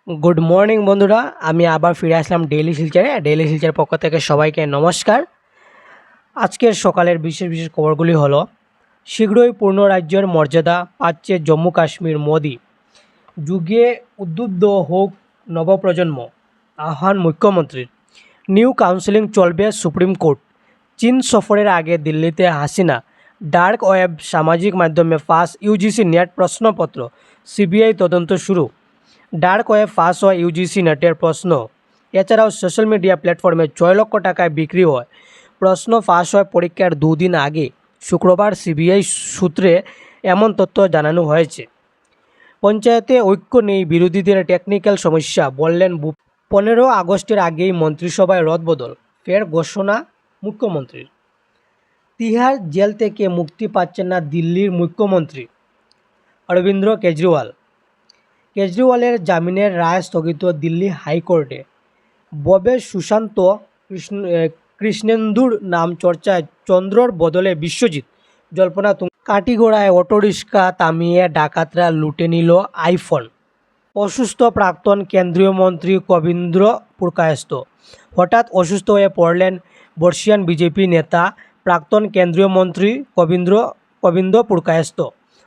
Good morning বন্ধুরা, আমি আবার ফিরে আসলাম ডেইলি শিলচরে। ডেইলি শিলচরের পক্ষ থেকে সবাইকে নমস্কার। আজকের সকালের বিশেষ বিশেষ খবরগুলি হলো, শীঘ্রই পূর্ণ রাজ্যের মর্যাদা পাচ্ছে জম্মু কাশ্মীর, মোদি যুগে উদ্বুদ্ধ হোক নবপ্রজন্ম, আহ্বান মুখ্যমন্ত্রীর। নিউ কাউন্সেলিং চলবে সুপ্রিম কোর্ট। চীন সফরের আগে দিল্লিতে হাসিনা। ডার্ক ওয়েব সামাজিক মাধ্যমে ফাঁস ইউজিসি নেট প্রশ্নপত্র, সিবিআই তদন্ত শুরু। ডার্ক ওয়েব ফাঁস হয় ইউজিসি নেটের প্রশ্ন। এছাড়াও সোশ্যাল মিডিয়া প্ল্যাটফর্মে 6 লক্ষ টাকায় বিক্রি হয়। প্রশ্ন ফাঁস হয় পরীক্ষার দুদিন আগে। শুক্রবার সিবিআই সূত্রে এমন তথ্য জানানো হয়েছে। পঞ্চায়েতে ঐক্য নেই, বিরোধীদের টেকনিক্যাল সমস্যা, বললেন 15 আগস্টের আগেই মন্ত্রিসভায় রদবদল, ফের ঘোষণা মুখ্যমন্ত্রীর। তিহার জেল থেকে মুক্তি পাচ্ছেন না দিল্লির মুখ্যমন্ত্রী অরবিন্দ কেজরিওয়াল। কেজরিওয়ালের জামিনের রায় স্থগিত দিল্লি হাইকোর্টে। ববে সুশান্ত কৃষ্ণেন্দুর নাম চর্চায়, চন্দ্রর বদলে বিশ্বজিৎ। জল্পনা কাটিগড়ায় অটোরিক্সা থামিয়ে ডাকাতরা লুটে নিল আইফোন। অসুস্থ প্রাক্তন কেন্দ্রীয় মন্ত্রী কবীন্দ্র পুরকায়স্থ। হঠাৎ অসুস্থ হয়ে পড়লেন বর্ষিয়ান বিজেপি নেতা প্রাক্তন কেন্দ্রীয় মন্ত্রী কবীন্দ্র পুরকায়স্থ।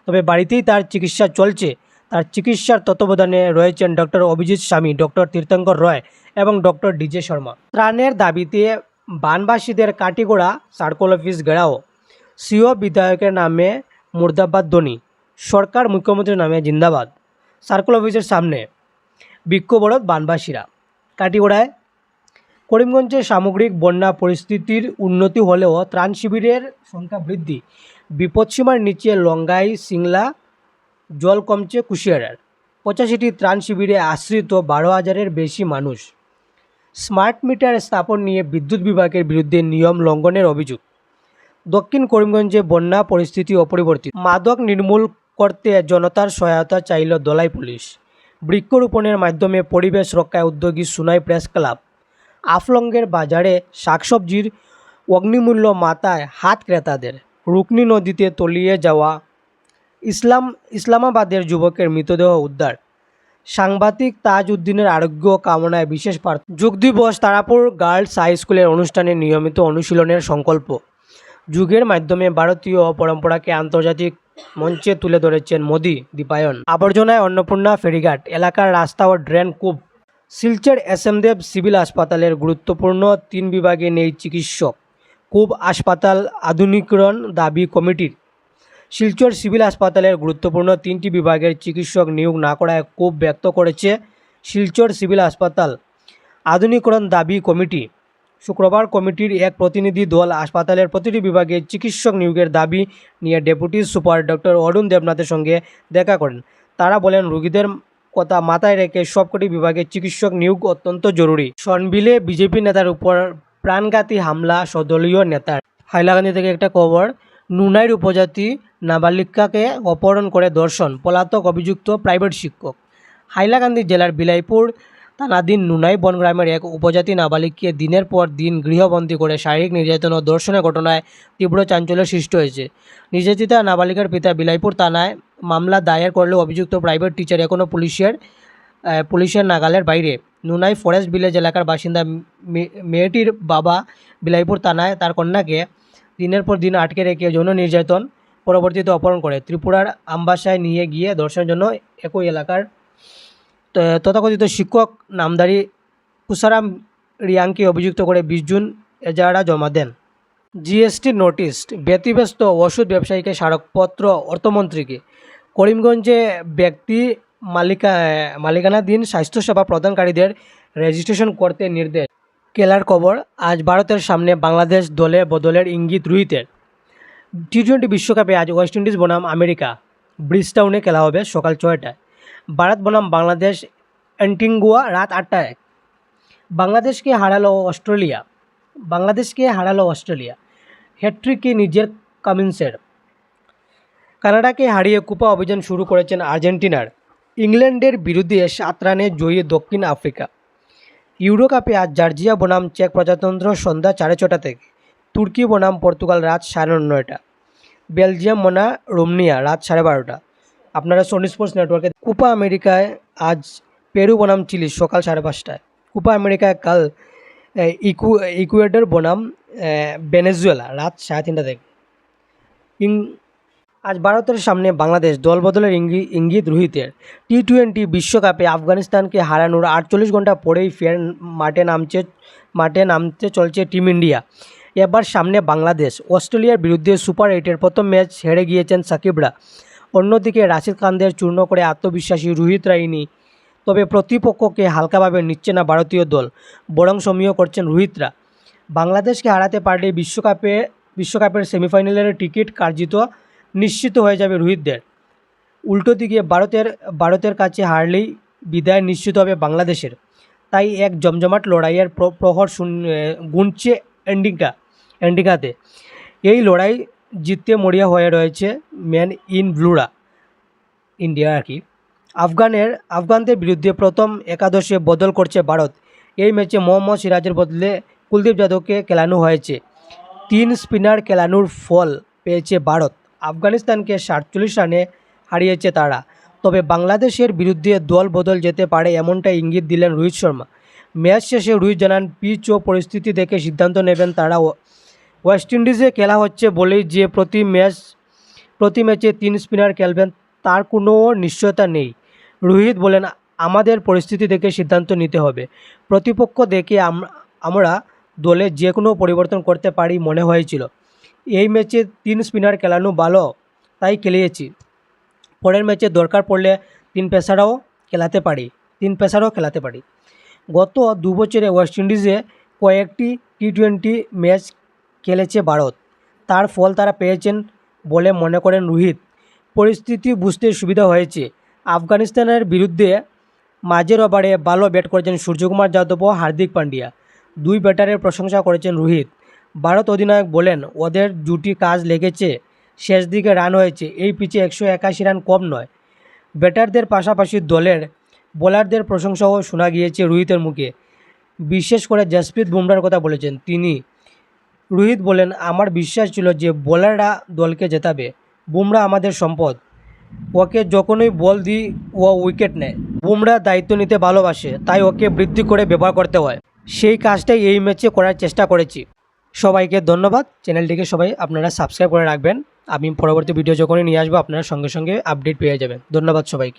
তবে বাড়িতেই তার চিকিৎসা চলছে। তার চিকিৎসার তত্ত্বাবধানে রয়েছেন ডক্টর অভিজিৎ স্বামী, ডক্টর তীর্থঙ্কর রয় এবং ডক্টর ডিজে শর্মা। ত্রাণের দাবিতে বানবাসীদের কাটিগড়া সার্কল অফিস ঘেরাও। সিও বিধায়কের নামে মুর্দাবাদ ধ্বনি, সরকার মুখ্যমন্ত্রীর নামে জিন্দাবাদ। সার্কল অফিসের সামনে বিক্ষোভ অবরোধ বানবাসীরা। কাটিগড়ায় করিমগঞ্জে সামগ্রিক বন্যা পরিস্থিতির উন্নতি হলেও ত্রাণ শিবিরের সংখ্যা বৃদ্ধি। বিপদসীমার নিচে লঙ্গাই, সিংলা, জল কমছে কুশিয়ারার। 85টি ত্রাণ শিবিরে আশ্রিত 12,000-এর বেশি মানুষ। স্মার্ট মিটার স্থাপন নিয়ে বিদ্যুৎ বিভাগের বিরুদ্ধে নিয়ম লঙ্ঘনের অভিযোগ। দক্ষিণ করিমগঞ্জে বন্যা পরিস্থিতি অপরিবর্তিত। মাদক নির্মূল করতে জনতার সহায়তা চাইল দলাই পুলিশ। বৃক্ষরোপণের মাধ্যমে পরিবেশ রক্ষায় উদ্যোগী সুনাই প্রেস ক্লাব। আফলঙ্গের বাজারে শাকসবজির অগ্নিমূল্য মাথায় হাত ক্রেতাদের। রুকনি নদীতে তলিয়ে যাওয়া ইসলামাবাদের যুবকের মৃতদেহ উদ্ধার। সাংবাদিক তাজ উদ্দিনের আরোগ্য কামনায় বিশেষ প্রার্থনা। যোগ দিবস তারাপুর গার্লস হাই স্কুলের অনুষ্ঠানে নিয়মিত অনুশীলনের সংকল্প। যুগের মাধ্যমে ভারতীয় পরম্পরাকে আন্তর্জাতিক মঞ্চে তুলে ধরেছেন মোদি দীপায়ন। আবর্জনায় অন্নপূর্ণা ফেরিঘাট এলাকার রাস্তা ও ড্রেন কূপ। শিলচর এসএমদেব সিভিল হাসপাতালের গুরুত্বপূর্ণ 3 বিভাগে নেই চিকিৎসক। কূপ হাসপাতাল আধুনিকরণ দাবি কমিটির। শিলচর সিভিল হাসপাতালের গুরুত্বপূর্ণ 3টি বিভাগের চিকিৎসক নিয়োগ না করায় ক্ষোভ ব্যক্ত করেছে শিলচর সিভিল হাসপাতাল আধুনিকরণ দাবি কমিটি। শুক্রবার কমিটির এক প্রতিনিধি দল হাসপাতালের প্রতিটি বিভাগে চিকিৎসক নিয়োগের দাবি নিয়ে ডেপুটি সুপার ডক্টর অরুণ দেবনাথের সঙ্গে দেখা করেন। তারা বলেন, রোগীদের কথা মাথায় রেখে সবকটি বিভাগে চিকিৎসক নিয়োগ অত্যন্ত জরুরি। সনবিলে বিজেপি নেতার উপর প্রাণঘাতী হামলা সদলীয় নেতার। হাইলাকান্দি থেকে একটা খবর, নুনাইর উপজাতি নাবালিকাকে অপহরণ করে ধর্ষণ, পলাতক অভিযুক্ত প্রাইভেট শিক্ষক। হাইলাকান্দি জেলার বিলাইপুর থানাধীন নুনাই বনগ্রামের এক উপজাতি নাবালিককে দিনের পর দিন গৃহবন্দী করে শারীরিক নির্যাতন ও ধর্ষণের ঘটনায় তীব্র চাঞ্চল্য সৃষ্টি হয়েছে। নির্যাতিতা নাবালিকার পিতা বিলাইপুর থানায় মামলা দায়ের করলেও অভিযুক্ত প্রাইভেট টিচার এখনও পুলিশের নাগালের বাইরে। নুনাই ফরেস্ট ভিলেজ এলাকার বাসিন্দা মেয়েটির বাবা বিলাইপুর থানায় তার কন্যাকে দিনের পর দিন আটকে রেখে যৌন নির্যাতন, পরবর্তীতে অপহরণ করে ত্রিপুরার আমবাসায় নিয়ে গিয়ে ধর্ষণের জন্য একই এলাকার তথাকথিত শিক্ষক নামধারী কুসারাম রিয়াংকে অভিযুক্ত করে 20 জুন এজাহার জমা দেন। জিএসটি নোটিশ, ব্যতিব্যস্ত ওষুধ ব্যবসায়ীকে স্মারকপত্র অর্থমন্ত্রীকে। করিমগঞ্জে ব্যক্তি মালিকানাধীন স্বাস্থ্যসেবা প্রদানকারীদের রেজিস্ট্রেশন করতে নির্দেশ। খেলার খবর, আজ ভারতের সামনে বাংলাদেশ দলে বদলের ইঙ্গিত রোহিতের। টি20 বিশ্বকাপে আজ ওয়েস্ট ইন্ডিজ বনাম আমেরিকা ব্রিজটাউনে খেলা হবে সকাল 6টায়। ভারত বনাম বাংলাদেশ অ্যান্টিগুয়া রাত 8টায়। বাংলাদেশকে হারালো অস্ট্রেলিয়া। হ্যাট্রিকে নিজের কামিন্সের। কানাডাকে হারিয়ে কুপা অভিযান শুরু করেছেন আর্জেন্টিনার। ইংল্যান্ডের বিরুদ্ধে 7 রানে জয়ী দক্ষিণ আফ্রিকা। ইউরো কাপে আজ জর্জিয়া বনাম চেক প্রজাতন্ত্র সন্ধ্যা 6:30 থেকে। তুর্কি বনাম পর্তুগাল রাত 9:30। বেলজিয়াম বনাম রোমানিয়া রাত 12:30। আপনারা সোনি স্পোর্টস নেটওয়ার্কে। কোপা আমেরিকায় আজ পেরু বনাম চিলি সকাল 5:30টায়। কোপা আমেরিকা কাল ইকুয়েডর বনাম ভেনেজুয়েলা রাত 3:30 থেকে। আজ ভারতের সামনে বাংলাদেশ দলবদলের ইঙ্গিত রোহিতের। টি-20 বিশ্বকাপে আফগানিস্তানকে হারানোর 48 ঘন্টা পরেই ফের মাঠে নামতে চলছে টিম ইন্ডিয়া। এবার সামনে বাংলাদেশ। অস্ট্রেলিয়ার বিরুদ্ধে সুপার 8-এর প্রথম ম্যাচ হেরে গিয়েছেন সাকিবরা। অন্যদিকে রাশিদ খানদের চূর্ণ করে আত্মবিশ্বাসী রোহিত রাইনি। তবে প্রতিপক্ষকে হালকাভাবে নিচ্ছে না ভারতীয় দল, বরং সমীহ করছেন রোহিতরা। বাংলাদেশকে হারাতে পারলে বিশ্বকাপের সেমিফাইনালের টিকিট কার্যত নিশ্চিত হয়ে যাবে রোহিতদের। উল্টো দিকে ভারতের কাছে হারলেই বিদায় নিশ্চিত হবে বাংলাদেশের। তাই এক জমজমাট লড়াইয়ের প্রহর গুনছে এন্ডিকাতে। এই লড়াই জিততে মরিয়া হয়ে রয়েছে ম্যান ইন ব্লুরা, ইন্ডিয়া আর কি। আফগানদের বিরুদ্ধে প্রথম একাদশে বদল করছে ভারত। এই ম্যাচে মোহাম্মদ সিরাজের বদলে কুলদীপ যাদবকে খেলানো হয়েছে। 3 স্পিনার খেলানোর ফল পেয়েছে ভারত। আফগানিস্তানকে 47 রানে হারিয়েছে তারা। তবে বাংলাদেশের বিরুদ্ধে দল বদল যেতে পারে এমনটাই ইঙ্গিত দিলেন রোহিত শর্মা। ম্যাচ শেষে রোহিত জানান, পিচ ও পরিস্থিতি দেখে সিদ্ধান্ত নেবেন তারা। ওয়েস্ট ইন্ডিজে খেলা হচ্ছে বলেই যে প্রতি ম্যাচে 3 স্পিনার খেলবেন তার কোনো নিশ্চয়তা নেই। রোহিত বলেন, আমাদের পরিস্থিতি দেখে সিদ্ধান্ত নিতে হবে। প্রতিপক্ষ দেখে আমরা দলে যে কোনো পরিবর্তন করতে পারি মনে হয়েছিল। এই ম্যাচে 3 স্পিনার খেলানো ভালো, তাই খেলিয়েছি। পরের ম্যাচে দরকার পড়লে 3 পেসারও খেলাতে পারি। গত 2 বছরে ওয়েস্ট ইন্ডিজে কয়েকটি টি-20 ম্যাচ খেলেছে ভারত। তার ফল তারা পেয়েছেন বলে মনে করেন রোহিত। পরিস্থিতি বুঝতে সুবিধা হয়েছে। আফগানিস্তানের বিরুদ্ধে মাঝের ওভারে ভালো ব্যাট করেছেন সূর্যকুমার যাদব ও হার্দিক পান্ডিয়া। 2 ব্যাটারের প্রশংসা করেছেন রোহিত। ভারত অধিনায়ক বলেন, ওদের জুটি কাজ লেগেছে, শেষ দিকে রান হয়েছে। এই পিচে 181 রান কম নয়। ব্যাটারদের পাশাপাশি দলের বোলারদের প্রশংসাও শোনা গিয়েছে রোহিতের মুখে। বিশেষ করে জসপ্রীত বুমরার কথা বলেছেন তিনি। রোহিত বলেন, আমার বিশ্বাস ছিল যে বোলাররা দলকে জেতাবে। বুমরা আমাদের সম্পদ, ওকে যখনই বল দিই ও উইকেট নেয়। বুমরা দায়িত্ব নিতে ভালোবাসে, তাই ওকে বৃদ্ধি করে ব্যবহার করতে হয়। সেই কাজটাই এই ম্যাচে করার চেষ্টা করেছি। সবাইকে ধন্যবাদ। চ্যানেলটিকে সবাই আপনারা সাবস্ক্রাইব করে রাখবেন। আমি পরবর্তী ভিডিও যখনই নিয়ে আসবো আপনারা সঙ্গে সঙ্গে আপডেট পেয়ে যাবেন। ধন্যবাদ সবাইকে।